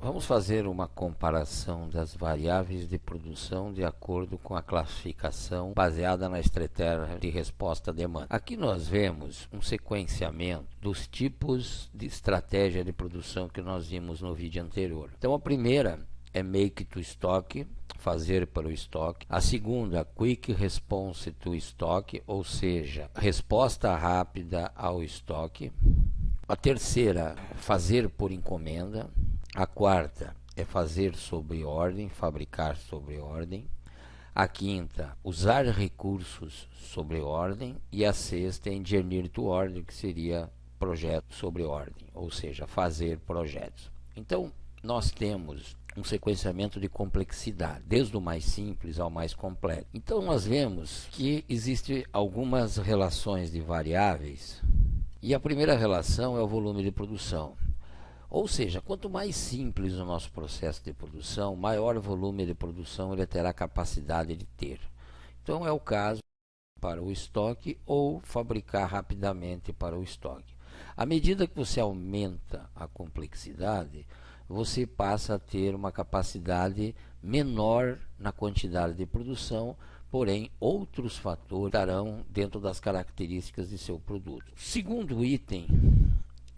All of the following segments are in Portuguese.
Vamos fazer uma comparação das variáveis de produção de acordo com a classificação baseada na estratégia de resposta à demanda. Aqui nós vemos um sequenciamento dos tipos de estratégia de produção que nós vimos no vídeo anterior. Então a primeira é Make to Stock, fazer para o estoque. A segunda, Quick Response to Stock, ou seja, resposta rápida ao estoque. A terceira, fazer por encomenda. A quarta é fazer sobre ordem, fabricar sobre ordem. A quinta, usar recursos sobre ordem. E a sexta é Engineer to Order, que seria projeto sobre ordem, ou seja, fazer projetos. Então, nós temos um sequenciamento de complexidade, desde o mais simples ao mais complexo. Então, nós vemos que existem algumas relações de variáveis, e a primeira relação é o volume de produção. Ou seja, quanto mais simples o nosso processo de produção, maior volume de produção ele terá capacidade de ter. Então é o caso para o estoque ou fabricar rapidamente para o estoque. À medida que você aumenta a complexidade, você passa a ter uma capacidade menor na quantidade de produção, porém outros fatores estarão dentro das características de seu produto. Segundo item,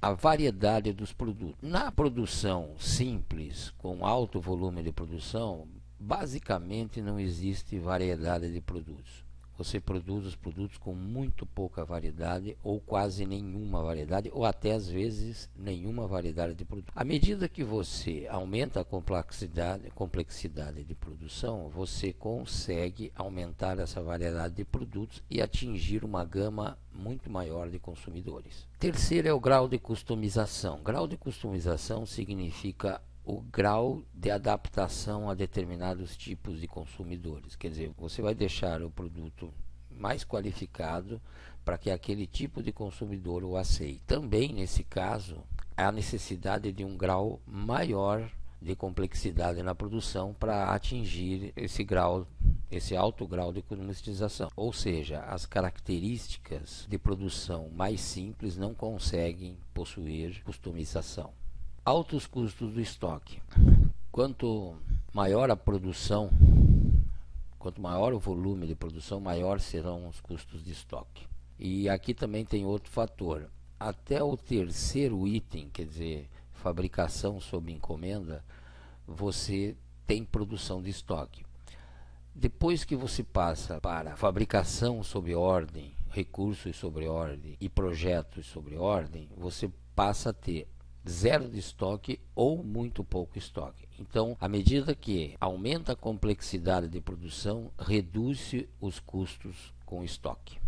a variedade dos produtos. Na produção simples, com alto volume de produção, basicamente não existe variedade de produtos. Você produz os produtos com muito pouca variedade ou quase nenhuma variedade, ou até às vezes nenhuma variedade de produtos. À medida que você aumenta a complexidade de produção, você consegue aumentar essa variedade de produtos e atingir uma gama muito maior de consumidores. Terceiro é o grau de customização. Grau de customização significa o grau de adaptação a determinados tipos de consumidores. Quer dizer, você vai deixar o produto mais qualificado para que aquele tipo de consumidor o aceite. Também, nesse caso, há a necessidade de um grau maior de complexidade na produção para atingir esse alto grau de customização. Ou seja, as características de produção mais simples não conseguem possuir customização. Altos custos do estoque. Quanto maior a produção, quanto maior o volume de produção, maior serão os custos de estoque. E aqui também tem outro fator. Até o terceiro item, quer dizer, fabricação sob encomenda, você tem produção de estoque. Depois que você passa para fabricação sob ordem, recursos sobre ordem e projetos sobre ordem, você passa a ter zero de estoque ou muito pouco estoque. Então, à medida que aumenta a complexidade de produção, reduz os custos com estoque.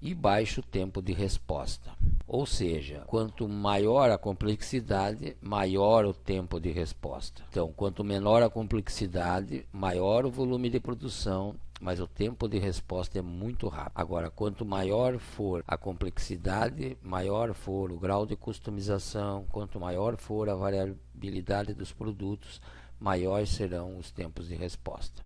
E baixa o tempo de resposta. Ou seja, quanto maior a complexidade, maior o tempo de resposta. Então, quanto menor a complexidade, maior o volume de produção, mas o tempo de resposta é muito rápido. Agora, quanto maior for a complexidade, maior for o grau de customização, quanto maior for a variabilidade dos produtos, maiores serão os tempos de resposta.